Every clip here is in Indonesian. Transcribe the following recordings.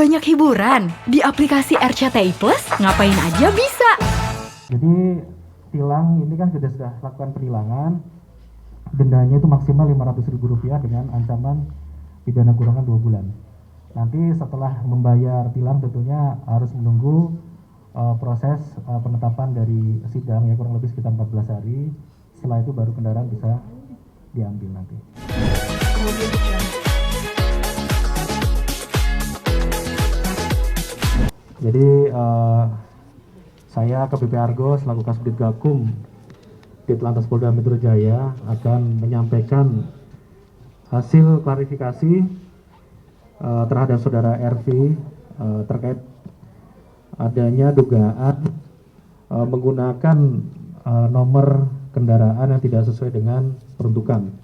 banyak hiburan. Di aplikasi RCTI Plus, ngapain aja bisa. Jadi tilang ini kan sudah lakukan penilangan, dendanya itu maksimal Rp500.000 dengan ancaman pidana kurungan 2 bulan. Nanti setelah membayar tilang tentunya harus menunggu proses penetapan dari sidang ya, kurang lebih sekitar 14 hari. Setelah itu baru kendaraan bisa diambil nanti. Jadi saya KBP Argo selaku Kasubdit Gakum Ditlantas Polda Metro Jaya akan menyampaikan hasil klarifikasi terhadap saudara RV terkait adanya dugaan menggunakan nomor kendaraan yang tidak sesuai dengan peruntukan,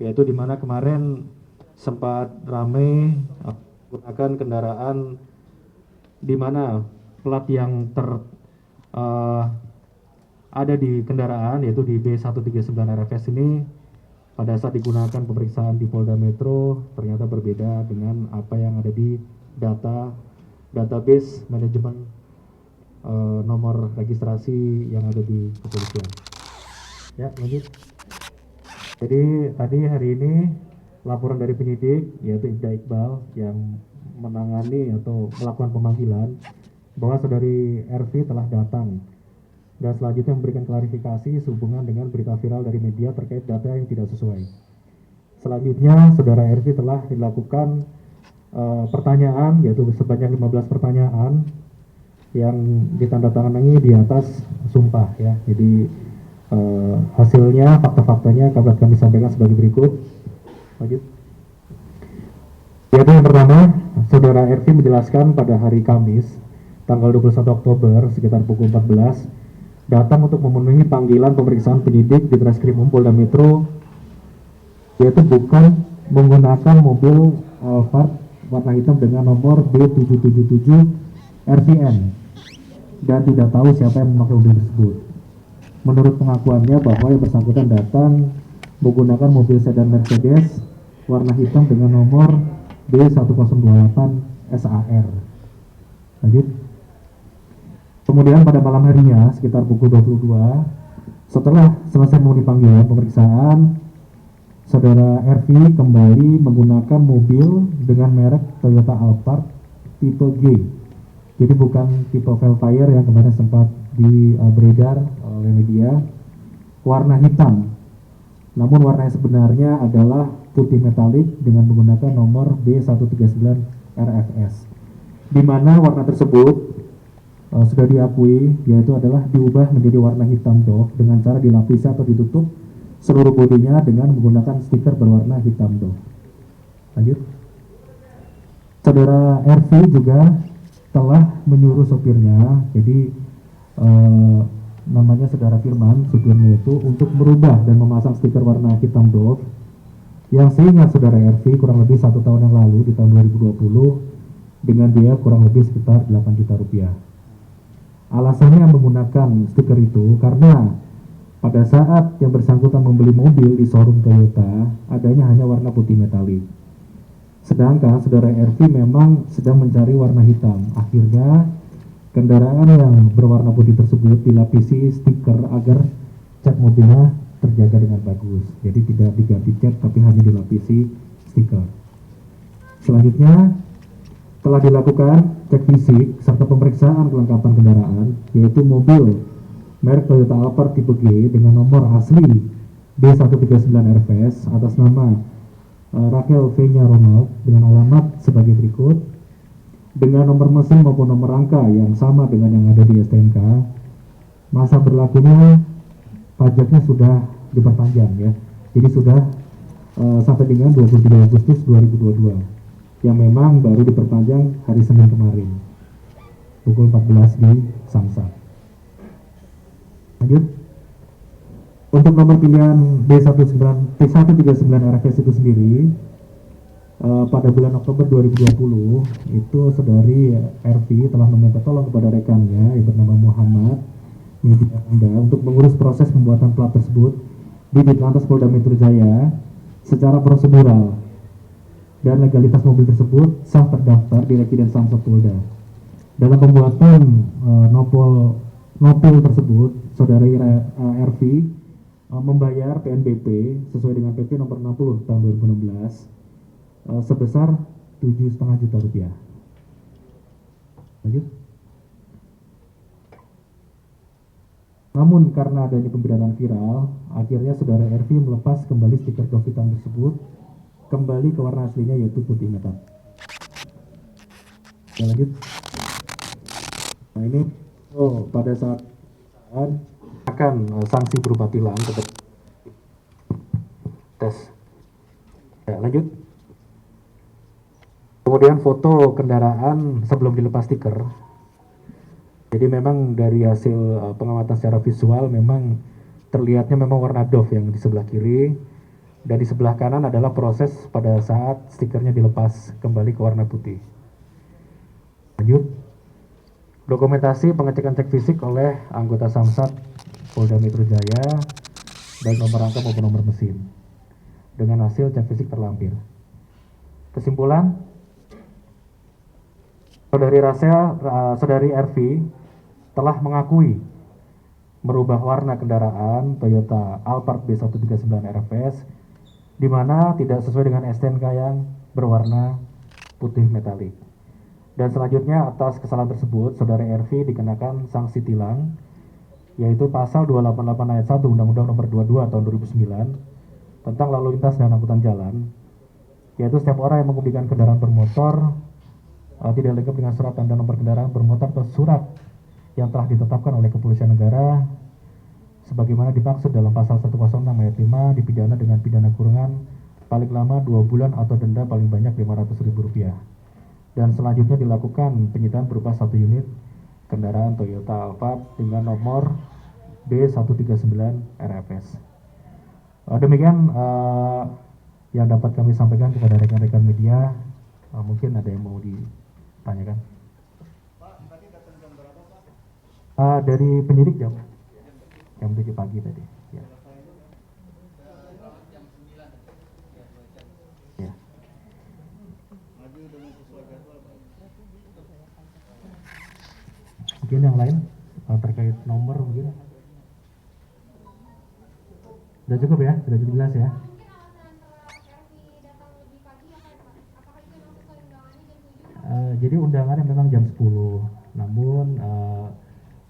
yaitu di mana kemarin sempat ramai menggunakan kendaraan di mana plat yang ada di kendaraan yaitu di B139 RFS ini pada saat digunakan pemeriksaan di Polda Metro ternyata berbeda dengan apa yang ada di database manajemen nomor registrasi yang ada di kepolisian. Ya, lanjut. Jadi tadi hari ini laporan dari penyidik yaitu Ibda Iqbal yang menangani atau melakukan pemanggilan bahwa saudari RV telah datang dan selanjutnya memberikan klarifikasi sehubungan dengan berita viral dari media terkait data yang tidak sesuai. Selanjutnya saudara RV telah dilakukan pertanyaan yaitu sebanyak 15 pertanyaan yang ditandatangani di atas sumpah ya. Jadi hasilnya fakta-faktanya kami sampaikan sebagai berikut. Lanjut. Yaitu yang pertama, saudara RV menjelaskan pada hari Kamis, tanggal 21 Oktober sekitar pukul 14, datang untuk memenuhi panggilan pemeriksaan penyidik di Treskrimum Polda Metro, yaitu bukan menggunakan mobil Alphard warna hitam dengan nomor B777 RVN dan tidak tahu siapa yang memakai mobil tersebut. Menurut pengakuannya bahwa yang bersangkutan datang menggunakan mobil sedan Mercedes warna hitam dengan nomor B1028 SAR. Lanjut. Kemudian pada malam harinya sekitar pukul 22, setelah selesai memenuhi panggilan pemeriksaan, saudara RV kembali menggunakan mobil dengan merek Toyota Alphard tipe G. Jadi bukan tipe Velfire yang kemarin sempat beredar oleh media, warna hitam. Namun warna yang sebenarnya adalah putih metalik dengan menggunakan nomor B139 RFS. Di mana warna tersebut sudah diakui yaitu adalah diubah menjadi warna hitam doff dengan cara dilapisi atau ditutup seluruh bodinya dengan menggunakan stiker berwarna hitam doff. Lanjut. Saudara RV juga telah menyuruh sopirnya, jadi namanya saudara Firman, supirnya itu untuk merubah dan memasang stiker warna hitam doff yang seingat saudara RV kurang lebih 1 tahun yang lalu di tahun 2020 dengan biaya kurang lebih sekitar 8 juta rupiah. Alasannya menggunakan stiker itu karena pada saat yang bersangkutan membeli mobil di showroom Toyota adanya hanya warna putih metalik. Sedangkan saudara RV memang sedang mencari warna hitam. Akhirnya kendaraan yang berwarna putih tersebut dilapisi stiker agar cat mobilnya terjaga dengan bagus. Jadi tidak diganti cat tapi hanya dilapisi stiker. Selanjutnya telah dilakukan cek fisik serta pemeriksaan kelengkapan kendaraan, yaitu mobil merek Toyota Alphard tipe G dengan nomor asli B139 RFS atas nama Raquel V-nya Ronald dengan alamat sebagai berikut, dengan nomor mesin maupun nomor rangka yang sama dengan yang ada di STNK. Masa berlakunya pajaknya sudah diperpanjang ya, jadi sudah sampai dengan 23 Agustus 2022 yang memang baru diperpanjang hari Senin kemarin pukul 14 di Samsat. Lanjut. Untuk nomor pilihan B139 RFS itu sendiri pada bulan Oktober 2020 itu saudari RV telah meminta tolong kepada rekannya yang bernama Muhammad media Anda untuk mengurus proses pembuatan plat tersebut di Ditlantas Polda Metro Jaya secara prosedural dan legalitas mobil tersebut sah terdaftar di Rekiden Samsat Polda. Dalam pembuatan nopil tersebut, saudari RV membayar PNBP sesuai dengan PP nomor 60 tahun 2016 sebesar 7,5 juta rupiah. Lanjut. Namun karena adanya pemberitaan viral, akhirnya saudara RV melepas kembali stiker Dovitan tersebut kembali ke warna aslinya, yaitu putih metal. Lanjut. Nah ini pada saat akan sanksi berupa tilang tetap tes. Ya, lanjut. Kemudian foto kendaraan sebelum dilepas stiker. Jadi memang dari hasil pengamatan secara visual memang terlihatnya memang warna doff yang di sebelah kiri, dan di sebelah kanan adalah proses pada saat stikernya dilepas kembali ke warna putih. Lanjut. Dokumentasi pengecekan cek fisik oleh anggota Samsat Polda Metro Jaya, baik nomor rangka maupun nomor mesin, dengan hasil cek fisik terlampir. Kesimpulan, saudari RV telah mengakui merubah warna kendaraan Toyota Alphard B139 RFS di mana tidak sesuai dengan STNK yang berwarna putih metalik. Dan selanjutnya atas kesalahan tersebut, saudari RV dikenakan sanksi tilang, yaitu pasal 288 ayat 1 Undang-Undang Nomor 22 tahun 2009 tentang lalu lintas dan angkutan jalan, yaitu setiap orang yang mengemudikan kendaraan bermotor tidak lengkap dengan surat tanda nomor kendaraan bermotor atau surat yang telah ditetapkan oleh Kepolisian Negara sebagaimana dimaksud dalam pasal 106 ayat 5 dipidana dengan pidana kurungan paling lama 2 bulan atau denda paling banyak Rp500.000. Dan selanjutnya dilakukan penyitaan berupa 1 unit kendaraan Toyota Alphard dengan nomor B139 RFS. Demikian yang dapat kami sampaikan kepada rekan-rekan media. Mungkin ada yang mau ditanyakan. Dari penyidik jam 7 pagi tadi. Ya. Ya. Mungkin yang lain terkait nomor mungkin. Sudah cukup ya, sudah cukup jelas ya. Jadi undangannya memang jam 10. Namun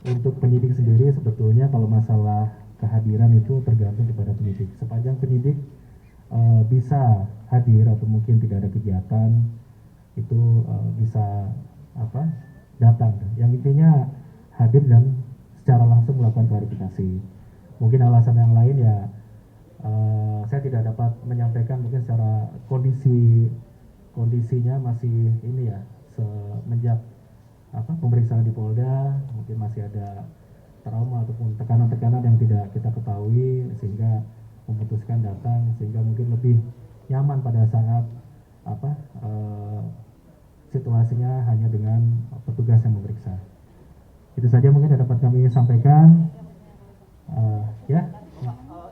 untuk penyidik sendiri sebetulnya kalau masalah kehadiran itu tergantung kepada penyidik. Sepanjang penyidik bisa hadir atau mungkin tidak ada kegiatan, itu bisa datang. Yang intinya hadir dan secara langsung melakukan klarifikasi. Mungkin alasan yang lain ya saya tidak dapat menyampaikan, mungkin secara kondisinya masih ini ya, semenjak pemeriksaan di Polda mungkin masih ada trauma ataupun tekanan-tekanan yang tidak kita ketahui sehingga memutuskan datang, sehingga mungkin lebih nyaman pada saat situasinya hanya dengan petugas yang memeriksa. Itu saja mungkin yang dapat kami sampaikan. Ya.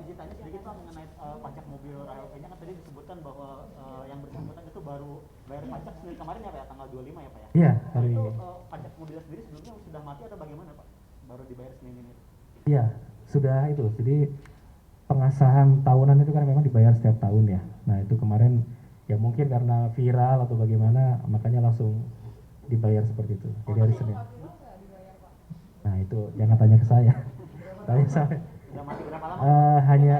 Izin tanya sedikit Pak mengenai pajak mobil RLP-nya, kan tadi disebutkan bahwa yang bersangkutan itu baru bayar pajak Senin kemarin ya Pak ya, tanggal 25 ya Pak ya? Iya, hari itu pajak mobilnya sendiri sebelumnya sudah mati atau bagaimana Pak? Baru dibayar Senin ini? Iya, sudah itu. Jadi pengasahan tahunan itu kan memang dibayar setiap tahun ya. Nah itu kemarin ya mungkin karena viral atau bagaimana makanya langsung dibayar seperti itu. Jadi hari Senin. Nah itu jangan tanya ke saya. Tanya saya. Sudah mati berapa lama? Hanya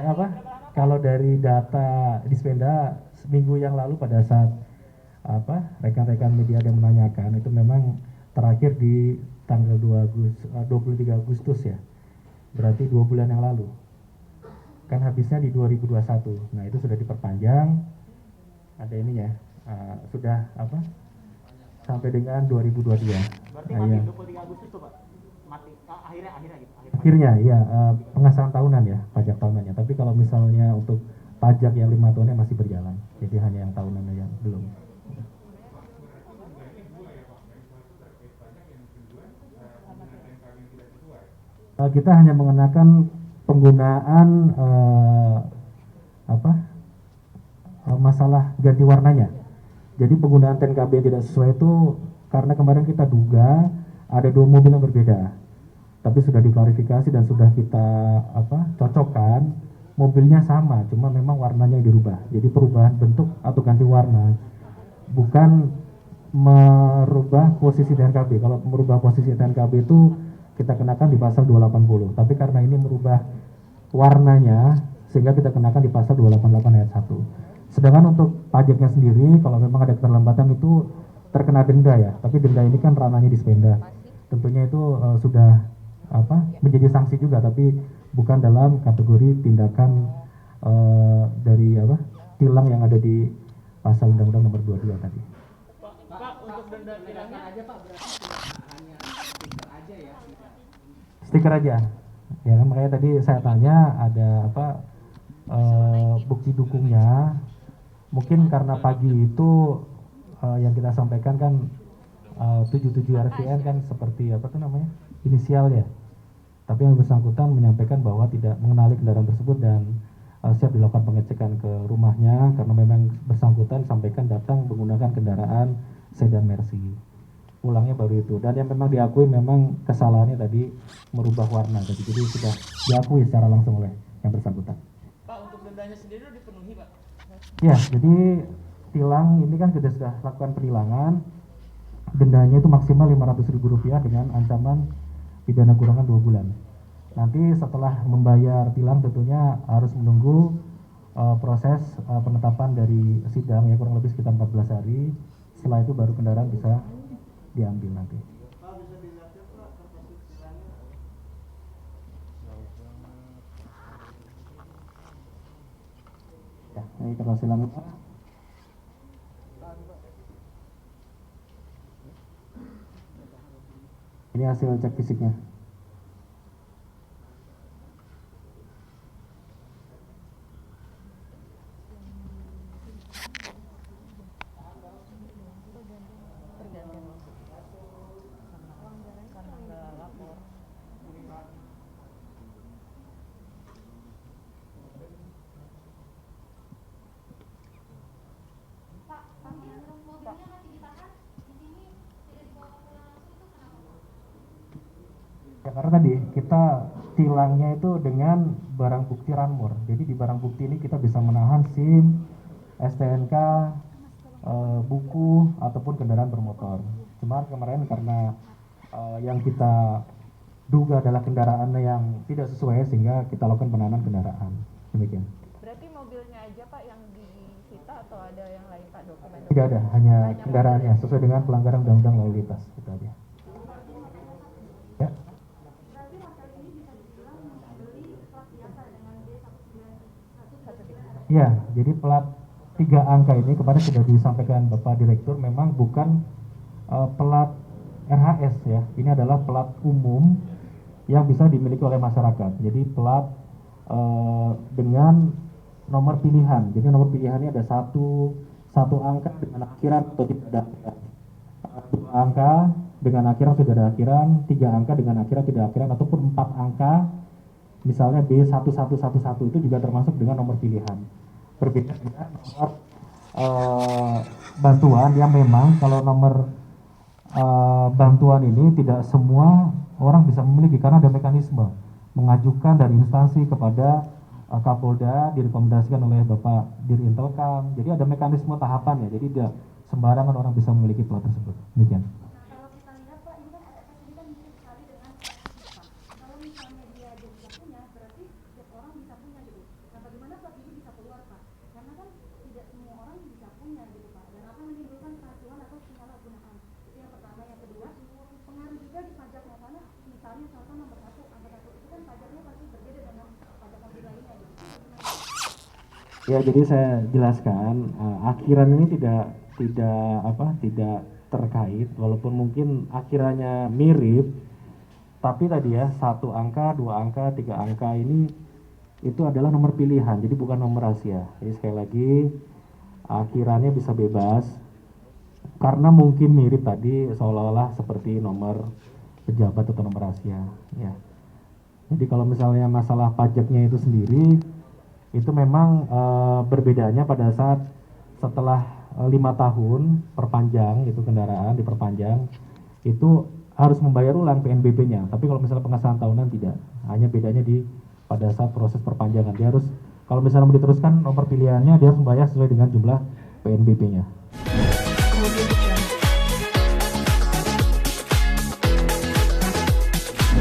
kalau dari data Dispenda seminggu yang lalu pada saat rekan-rekan media yang menanyakan itu memang terakhir di tanggal 23 Agustus ya. Berarti 2 bulan yang lalu. Kan habisnya di 2021. Nah, itu sudah diperpanjang. Ada ininya. Sudah sampai dengan 2022. Berarti nah, mati ya. 23 Agustus tuh Pak? Mati akhirnya gitu. Akhirnya ya pengasahan tahunan ya, pajak tahunannya. Tapi kalau misalnya untuk pajak yang 5 tahunnya masih berjalan. Jadi hanya yang tahunannya yang belum. Kita hanya mengenakan penggunaan masalah ganti warnanya. Jadi penggunaan TNKB yang tidak sesuai itu karena kemarin kita duga ada 2 mobil yang berbeda. Tapi sudah diklarifikasi dan sudah kita cocokkan, mobilnya sama, cuma memang warnanya yang dirubah. Jadi perubahan bentuk atau ganti warna, bukan merubah posisi TNKB. Kalau merubah posisi TNKB itu kita kenakan di pasal 280. Tapi karena ini merubah warnanya, sehingga kita kenakan di pasal 288 ayat 1. Sedangkan untuk pajaknya sendiri, kalau memang ada keterlambatan itu terkena denda ya. Tapi denda ini kan ranahnya di Spenda. Tentunya itu sudah menjadi sanksi juga, tapi bukan dalam kategori tindakan dari tilang yang ada di pasal Undang-Undang Nomor 22 tadi. Pak, untuk denda tilangnya aja Pak, berarti hanya stiker aja ya? Stiker aja. Ya kan, makanya tadi saya tanya ada bukti dukungnya. Mungkin karena pagi itu yang kita sampaikan kan 77 RVN kan seperti inisial ya. Tapi yang bersangkutan menyampaikan bahwa tidak mengenali kendaraan tersebut dan siap dilakukan pengecekan ke rumahnya karena memang bersangkutan sampaikan datang menggunakan kendaraan sedan Mercy. Pulangnya baru itu, dan yang memang diakui memang kesalahannya tadi merubah warna tadi, jadi sudah diakui secara langsung oleh yang bersangkutan. Pak, untuk dendanya sendiri udah dipenuhi Pak? Ya, jadi tilang ini kan kita sudah lakukan penilangan, dendanya itu maksimal Rp500.000 dengan ancaman pidana kurungan 2 bulan. Nanti setelah membayar tilang tentunya harus menunggu proses penetapan dari sidang ya, kurang lebih sekitar 14 hari. Setelah itu baru kendaraan bisa diambil nanti. Pak, bisa dilihatnya Pak kertas tilangnya? Ya, ini kertas tilangnya Pak. Ini hasil cek fisiknya. Ya karena tadi kita tilangnya itu dengan barang bukti ranmur. Jadi di barang bukti ini kita bisa menahan SIM, STNK, buku ataupun kendaraan bermotor. Cuman kemarin karena yang kita duga adalah kendaraan yang tidak sesuai sehingga kita lakukan penahanan kendaraan. Demikian. Berarti mobilnya aja Pak yang disita atau ada yang lain Pak, dokumen? Tidak ada, hanya kendaraannya sesuai dengan pelanggaran undang-undang lalu lintas. Itu aja. Ya. Ya, jadi plat 3 angka ini kemarin sudah disampaikan Bapak Direktur memang bukan plat RHS ya. Ini adalah plat umum yang bisa dimiliki oleh masyarakat. Jadi plat dengan nomor pilihan. Jadi nomor pilihannya ada satu angka dengan akhiran atau tidak ada akhiran. 2 angka dengan akhiran tidak ada akhiran, 3 angka dengan akhiran tidak akhiran, ataupun 4 angka misalnya B1111 itu juga termasuk dengan nomor pilihan. Berbeda dengan nomor bantuan yang memang kalau nomor bantuan ini tidak semua orang bisa memiliki karena ada mekanisme mengajukan dari instansi kepada Kapolda, direkomendasikan oleh Bapak Dirintelkam. Jadi ada mekanisme tahapan ya, jadi tidak sembarangan orang bisa memiliki plat tersebut. Demikian. Kalau kita lihat Pak, ini kan RS ini kan mirip sekali dengan RS. Kalau misalnya dia bisa punya, berarti setiap orang bisa punya gitu. Nah, bagaimana Pak ini bisa keluar Pak? Karena kan tidak semua orang bisa punya gitu Pak. Dan akan menimbulkan keracunan atau penyalahgunaan. Itu yang pertama. Yang kedua, pengaruh juga di pajak mana? Misalnya contoh nomor 1, angka 1 itu kan pajaknya pasti berbeda dengan pajak mobil lainnya gitu. Ya, jadi saya jelaskan akhiran ini tidak terkait, walaupun mungkin akhirannya mirip, tapi tadi ya 1 angka, 2 angka, 3 angka ini itu adalah nomor pilihan, jadi bukan nomor rahasia. Jadi sekali lagi akhirannya bisa bebas karena mungkin mirip tadi seolah-olah seperti nomor pejabat atau nomor rahasia. Ya. Jadi kalau misalnya masalah pajaknya itu sendiri itu memang berbedanya pada saat setelah 5 tahun perpanjang itu kendaraan diperpanjang itu harus membayar ulang PNBP-nya. Tapi kalau misalnya pengesahan tahunan tidak, hanya bedanya di pada saat proses perpanjangan dia harus, kalau misalnya mau diteruskan nomor pilihannya dia harus membayar sesuai dengan jumlah PNBP-nya.